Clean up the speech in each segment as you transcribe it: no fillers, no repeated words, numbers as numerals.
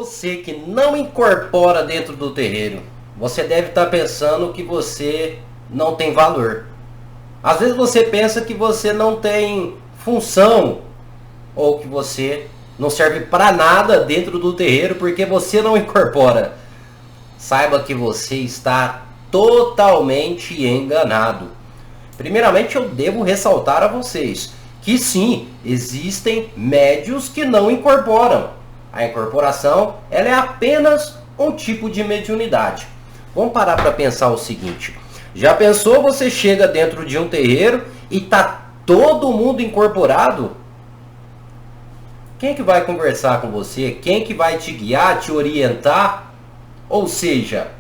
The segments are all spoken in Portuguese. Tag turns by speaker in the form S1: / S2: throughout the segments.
S1: Você que não incorpora dentro do terreiro, você deve estar pensando que você não tem valor. Às vezes você pensa que você não tem função ou que você não serve para nada dentro do terreiro porque você não incorpora. Saiba que você está totalmente enganado. Primeiramente, eu devo ressaltar a vocês que sim, existem médios que não incorporam. A incorporação, ela é apenas um tipo de mediunidade. Vamos parar para pensar o seguinte. Já pensou, você chega dentro de um terreiro e tá todo mundo incorporado? Quem que vai conversar com você? Quem que vai te guiar, te orientar? Ou seja,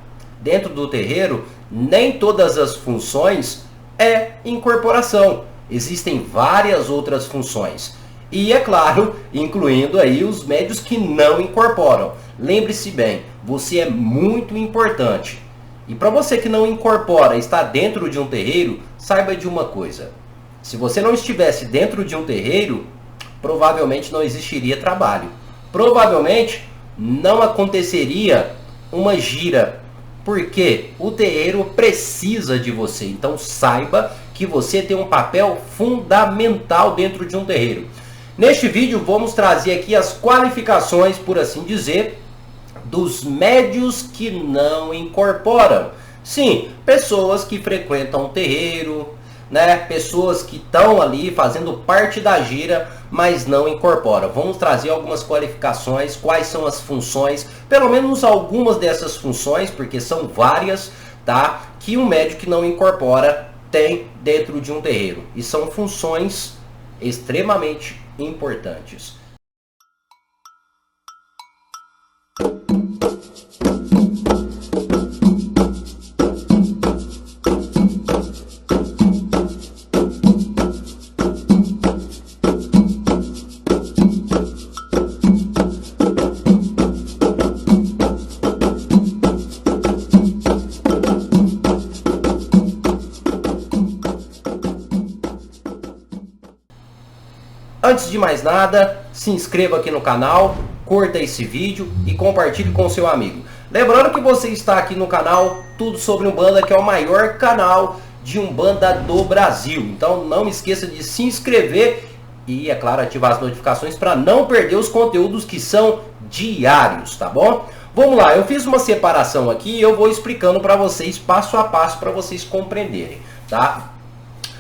S1: dentro do terreiro, nem todas as funções é incorporação. Existem várias outras funções. E é claro, incluindo aí os médios que não incorporam. Lembre-se bem, você é muito importante. E para você que não incorpora, está dentro de um terreiro, saiba de uma coisa. Se você não estivesse dentro de um terreiro, provavelmente não existiria trabalho. Provavelmente não aconteceria uma gira. Porque o terreiro precisa de você. Então saiba que você tem um papel fundamental dentro de um terreiro. Neste vídeo vamos trazer aqui as qualificações, por assim dizer, dos médios que não incorporam. Sim, pessoas que frequentam o terreiro, né? Pessoas que estão ali fazendo parte da gira, mas não incorporam. Vamos trazer algumas qualificações, quais são as funções, pelo menos algumas dessas funções, porque são várias, tá? Que um médium que não incorpora tem dentro de um terreiro. E são funções extremamente importantes. Antes de mais nada, se inscreva aqui no canal, curta esse vídeo e compartilhe com seu amigo. Lembrando que você está aqui no canal Tudo Sobre Umbanda, que é o maior canal de Umbanda do Brasil. Então não esqueça de se inscrever e, é claro, ativar as notificações para não perder os conteúdos que são diários, tá bom? Vamos lá, eu fiz uma separação aqui e eu vou explicando para vocês passo a passo para vocês compreenderem, tá?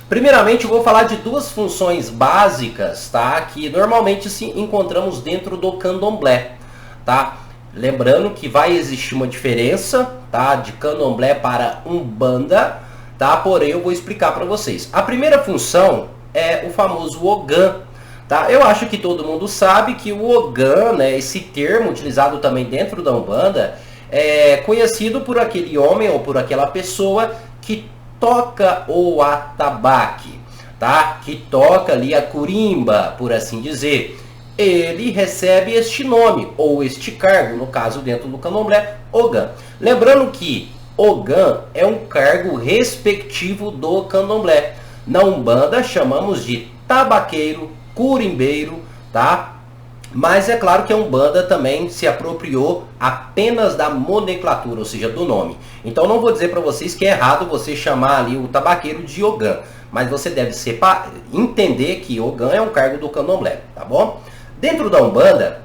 S1: Primeiramente, eu vou falar de duas funções básicas, tá? Que normalmente se encontramos dentro do candomblé, tá? Lembrando que vai existir uma diferença, tá? De candomblé para umbanda, tá? Porém, eu vou explicar para vocês. A primeira função é o famoso Ogã, tá? Eu acho que todo mundo sabe que o Ogã, né? Esse termo utilizado também dentro da umbanda, é conhecido por aquele homem ou por aquela pessoa que toca o atabaque, tá? Que toca ali a curimba, por assim dizer. Ele recebe este nome, ou este cargo, no caso dentro do candomblé, Ogã. Lembrando que Ogã é um cargo respectivo do candomblé. Na umbanda chamamos de tabaqueiro, curimbeiro, tá? Mas é claro que a Umbanda também se apropriou apenas da nomenclatura, ou seja, do nome. Então não vou dizer para vocês que é errado você chamar ali o tabaqueiro de Ogã. Mas você deve entender que Ogã é um cargo do candomblé, tá bom? Dentro da Umbanda,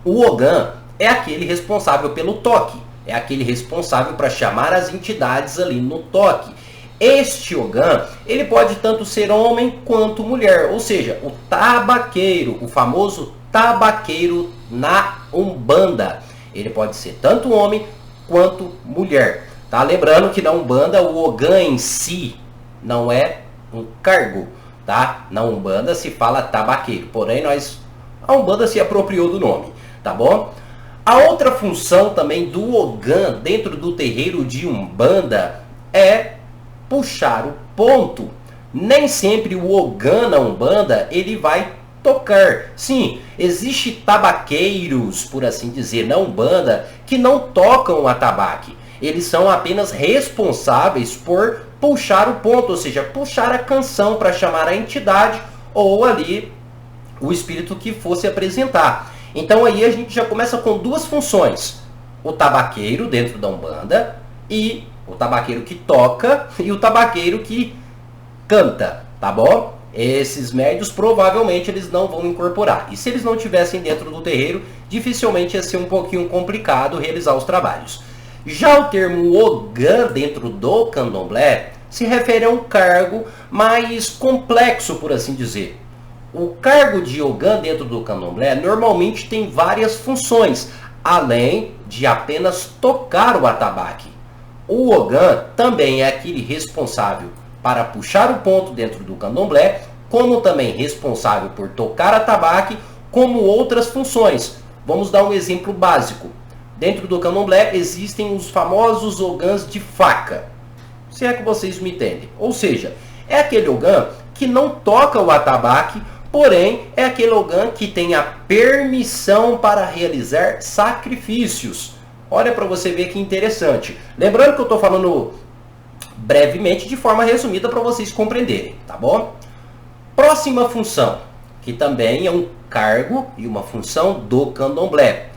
S1: o Ogã é aquele responsável pelo toque. É aquele responsável para chamar as entidades ali no toque. Este Ogã, ele pode tanto ser homem quanto mulher. Ou seja, o tabaqueiro, o famoso tabaqueiro na Umbanda. Ele pode ser tanto homem quanto mulher. Tá? Lembrando que na Umbanda o Ogã em si não é um cargo. Tá? Na Umbanda se fala tabaqueiro. Porém, a Umbanda se apropriou do nome. Tá bom? A outra função também do Ogã dentro do terreiro de Umbanda é puxar o ponto. Nem sempre o Ogã na Umbanda ele vai tocar. Sim, existe tabaqueiros, por assim dizer, na Umbanda, que não tocam o atabaque. Eles são apenas responsáveis por puxar o ponto, ou seja, puxar a canção para chamar a entidade ou ali o espírito que fosse apresentar. Então aí a gente já começa com duas funções. O tabaqueiro dentro da Umbanda e o tabaqueiro que toca e o tabaqueiro que canta, tá bom? Esses médios provavelmente eles não vão incorporar. E se eles não estivessem dentro do terreiro, dificilmente ia ser um pouquinho complicado realizar os trabalhos. Já o termo Ogã dentro do candomblé se refere a um cargo mais complexo, por assim dizer. O cargo de Ogã dentro do candomblé normalmente tem várias funções, além de apenas tocar o atabaque. O Ogã também é aquele responsável para puxar o ponto dentro do candomblé, como também responsável por tocar atabaque, como outras funções. Vamos dar um exemplo básico. Dentro do candomblé existem os famosos Ogãs de faca, se é que vocês me entendem. Ou seja, é aquele Ogã que não toca o atabaque, porém é aquele Ogã que tem a permissão para realizar sacrifícios. Olha para você ver que interessante. Lembrando que eu estou falando brevemente, de forma resumida, para vocês compreenderem, tá bom? Próxima função, que também é um cargo e uma função do candomblé,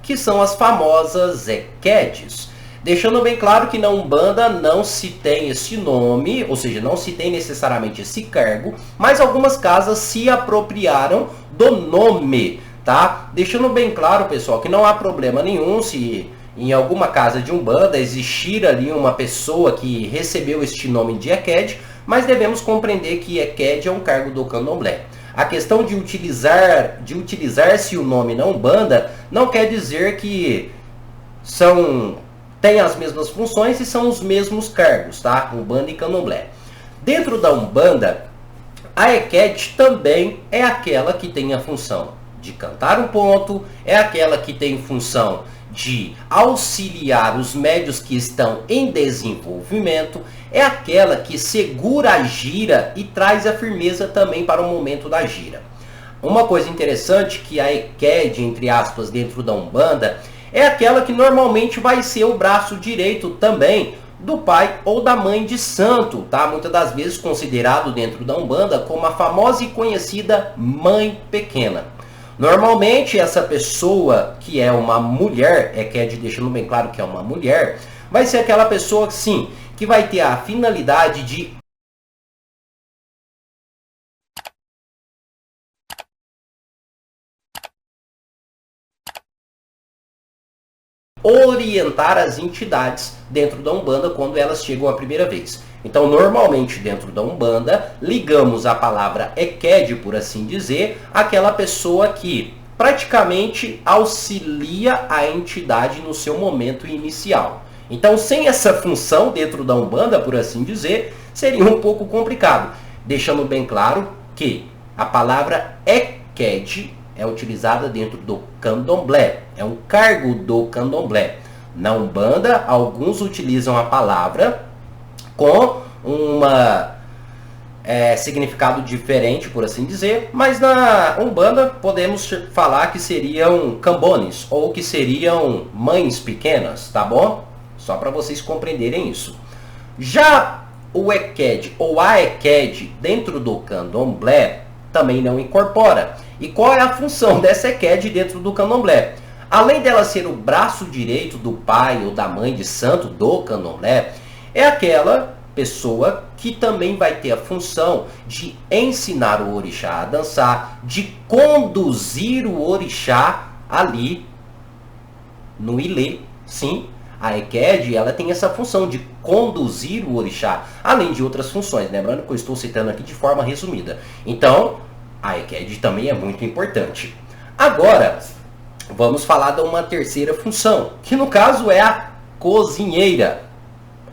S1: que são as famosas equedes. Deixando bem claro que na Umbanda não se tem esse nome, ou seja, não se tem necessariamente esse cargo, mas algumas casas se apropriaram do nome, tá? Deixando bem claro, pessoal, que não há problema nenhum se em alguma casa de Umbanda existir ali uma pessoa que recebeu este nome de equede, mas devemos compreender que equede é um cargo do candomblé. A questão de utilizar-se o nome na Umbanda não quer dizer que têm as mesmas funções e são os mesmos cargos, tá? Umbanda e candomblé. Dentro da Umbanda, a equede também é aquela que tem a função de cantar um ponto, é aquela que tem função de auxiliar os médios que estão em desenvolvimento, é aquela que segura a gira e traz a firmeza também para o momento da gira. Uma coisa interessante que a equede, entre aspas, dentro da Umbanda, é aquela que normalmente vai ser o braço direito também do pai ou da mãe de santo, tá? Muitas das vezes considerado dentro da Umbanda como a famosa e conhecida mãe pequena. Normalmente essa pessoa que é uma mulher, deixando bem claro que é uma mulher, vai ser aquela pessoa sim, que vai ter a finalidade de orientar as entidades dentro da Umbanda quando elas chegam a primeira vez. Então, normalmente dentro da Umbanda, ligamos a palavra equede, por assim dizer, àquela pessoa que praticamente auxilia a entidade no seu momento inicial. Então, sem essa função dentro da Umbanda, por assim dizer, seria um pouco complicado. Deixando bem claro que a palavra equede é utilizada dentro do candomblé, é um cargo do candomblé. Na Umbanda, alguns utilizam a palavra com um significado diferente, por assim dizer, mas na Umbanda podemos falar que seriam cambones, ou que seriam mães pequenas, tá bom? Só para vocês compreenderem isso. Já o equede ou a equede dentro do candomblé também não incorpora. E qual é a função dessa equede dentro do candomblé? Além dela ser o braço direito do pai ou da mãe de santo do candomblé, é aquela pessoa que também vai ter a função de ensinar o orixá a dançar, de conduzir o orixá ali no ilê. Sim, a equede, ela tem essa função de conduzir o orixá, além de outras funções, lembrando que eu estou citando aqui de forma resumida. Então, a equede também é muito importante. Agora, vamos falar de uma terceira função, que no caso é a cozinheira,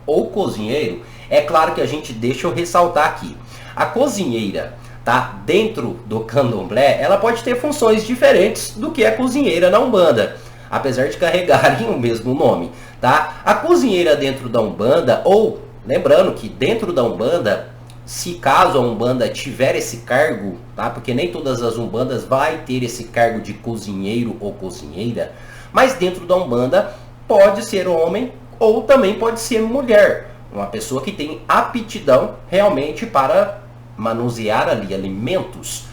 S1: ou cozinheiro. É claro que deixa eu ressaltar aqui, a cozinheira, tá? Dentro do candomblé, ela pode ter funções diferentes do que a cozinheira na Umbanda, apesar de carregarem o mesmo nome, tá? A cozinheira dentro da Umbanda, ou lembrando que dentro da Umbanda, se caso a Umbanda tiver esse cargo, tá? Porque nem todas as Umbandas vai ter esse cargo de cozinheiro ou cozinheira, mas dentro da Umbanda pode ser homem ou também pode ser mulher, uma pessoa que tem aptidão realmente para manusear ali alimentos.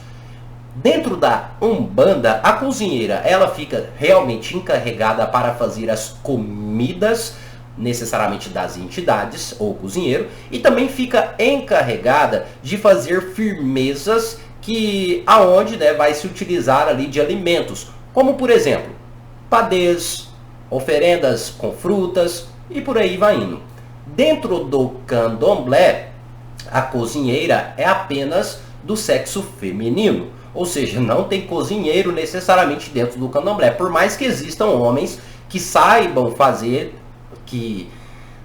S1: Dentro da Umbanda, a cozinheira, ela fica realmente encarregada para fazer as comidas, necessariamente das entidades, ou cozinheiro, e também fica encarregada de fazer firmezas aonde, né, vai se utilizar ali de alimentos, como por exemplo, padês, oferendas com frutas e por aí vai indo. Dentro do candomblé, a cozinheira é apenas do sexo feminino. Ou seja, não tem cozinheiro necessariamente dentro do candomblé. Por mais que existam homens que saibam fazer, que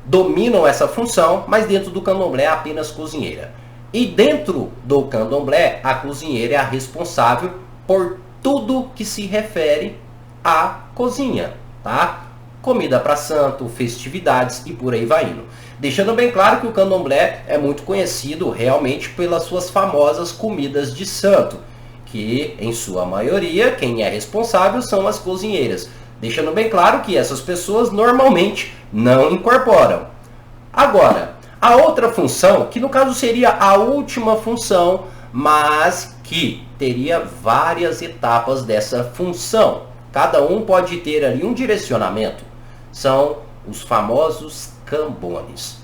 S1: dominam essa função, mas dentro do candomblé é apenas cozinheira. E dentro do candomblé, a cozinheira é a responsável por tudo que se refere à cozinha, tá? Comida para santo, festividades e por aí vai indo. Deixando bem claro que o candomblé é muito conhecido realmente pelas suas famosas comidas de santo, que em sua maioria quem é responsável são as cozinheiras. Deixando bem claro que essas pessoas normalmente não incorporam. Agora, a outra função, que no caso seria a última função, mas que teria várias etapas dessa função. Cada um pode ter ali um direcionamento. São os famosos cambones.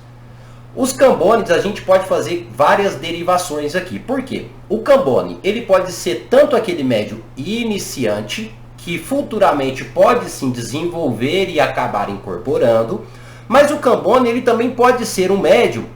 S1: Os cambones a gente pode fazer várias derivações aqui. Por quê? O cambone, ele pode ser tanto aquele médium iniciante, que futuramente pode sim desenvolver e acabar incorporando, mas o cambone ele também pode ser um médium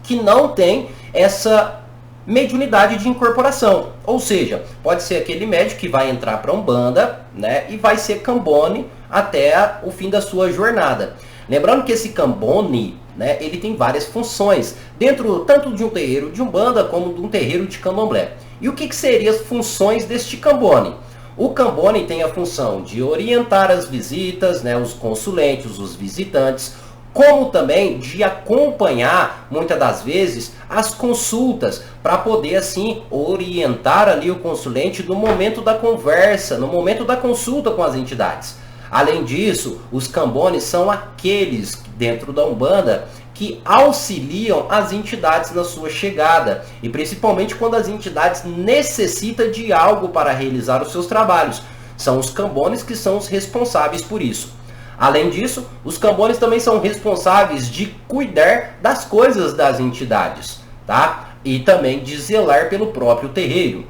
S1: que não tem essa mediunidade de incorporação. Ou seja, pode ser aquele médium que vai entrar para a Umbanda, né, e vai ser cambone até o fim da sua jornada. Lembrando que esse cambone, né, ele tem várias funções, dentro tanto de um terreiro de Umbanda como de um terreiro de candomblé. E o que seriam as funções deste cambone? O cambone tem a função de orientar as visitas, né, os consulentes, os visitantes, como também de acompanhar, muitas das vezes, as consultas, para poder assim orientar ali o consulente no momento da conversa, no momento da consulta com as entidades. Além disso, os cambones são aqueles dentro da Umbanda que auxiliam as entidades na sua chegada, e principalmente quando as entidades necessitam de algo para realizar os seus trabalhos. São os cambones que são os responsáveis por isso. Além disso, os cambones também são responsáveis de cuidar das coisas das entidades, tá? E também de zelar pelo próprio terreiro.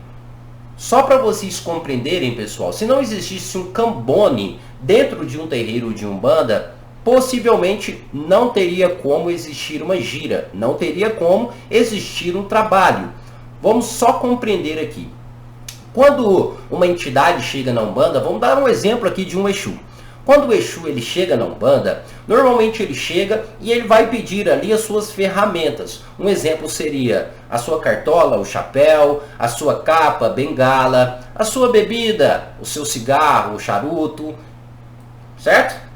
S1: Só para vocês compreenderem, pessoal, se não existisse um cambone dentro de um terreiro de Umbanda, possivelmente não teria como existir uma gira, não teria como existir um trabalho. Vamos só compreender aqui. Quando uma entidade chega na Umbanda, vamos dar um exemplo aqui de um Exu. Quando o Exu ele chega na Umbanda, normalmente ele chega e ele vai pedir ali as suas ferramentas. Um exemplo seria a sua cartola, o chapéu, a sua capa, bengala, a sua bebida, o seu cigarro, o charuto, certo?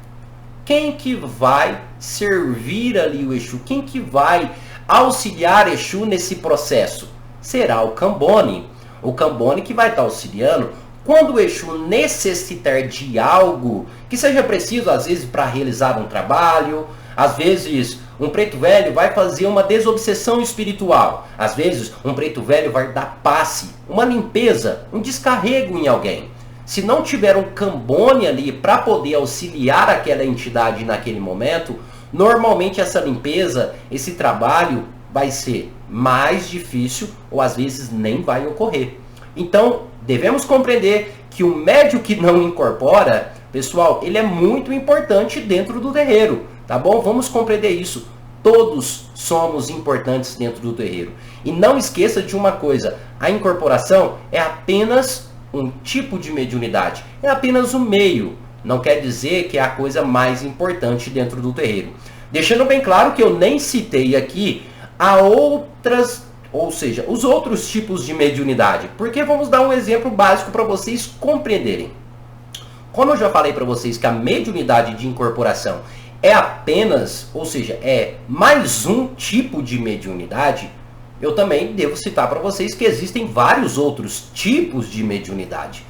S1: Quem que vai servir ali o Exu? Quem que vai auxiliar Exu nesse processo? Será o cambone. O cambone que vai estar auxiliando quando o Exu necessitar de algo que seja preciso, às vezes, para realizar um trabalho. Às vezes, um preto velho vai fazer uma desobsessão espiritual. Às vezes, um preto velho vai dar passe, uma limpeza, um descarrego em alguém. Se não tiver um cambone ali para poder auxiliar aquela entidade naquele momento, normalmente essa limpeza, esse trabalho vai ser mais difícil ou às vezes nem vai ocorrer. Então, devemos compreender que o médium que não incorpora, pessoal, ele é muito importante dentro do terreiro, tá bom? Vamos compreender isso. Todos somos importantes dentro do terreiro. E não esqueça de uma coisa, a incorporação é apenas um tipo de mediunidade, é apenas um meio, não quer dizer que é a coisa mais importante dentro do terreiro. Deixando bem claro que eu nem citei aqui a outras, ou seja, os outros tipos de mediunidade, porque vamos dar um exemplo básico para vocês compreenderem. Como eu já falei para vocês que a mediunidade de incorporação é apenas, ou seja, é mais um tipo de mediunidade, eu também devo citar para vocês que existem vários outros tipos de mediunidade.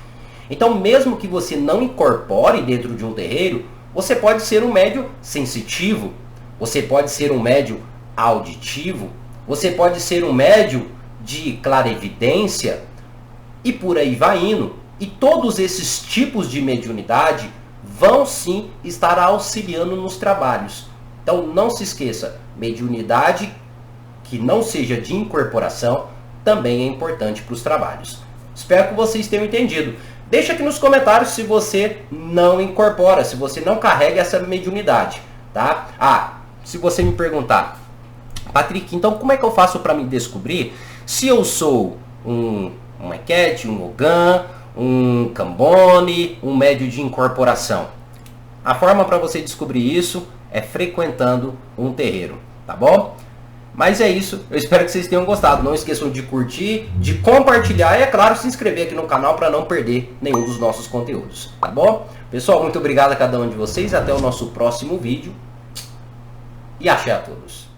S1: Então, mesmo que você não incorpore dentro de um terreiro, você pode ser um médium sensitivo, você pode ser um médium auditivo, você pode ser um médium de clarevidência, e por aí vai indo. E todos esses tipos de mediunidade vão sim estar auxiliando nos trabalhos. Então não se esqueça, mediunidade que não seja de incorporação também é importante para os trabalhos. Espero que vocês tenham entendido. Deixa aqui nos comentários se você não incorpora, se você não carrega essa mediunidade, tá? Se você me perguntar, Patrick, então como é que eu faço para me descobrir se eu sou um Eked, um Ogã, um Cambone, um médio de incorporação? A forma para você descobrir isso é frequentando um terreiro, tá bom? Mas é isso, eu espero que vocês tenham gostado. Não esqueçam de curtir, de compartilhar e, é claro, se inscrever aqui no canal para não perder nenhum dos nossos conteúdos, tá bom? Pessoal, muito obrigado a cada um de vocês, até o nosso próximo vídeo e axé a todos.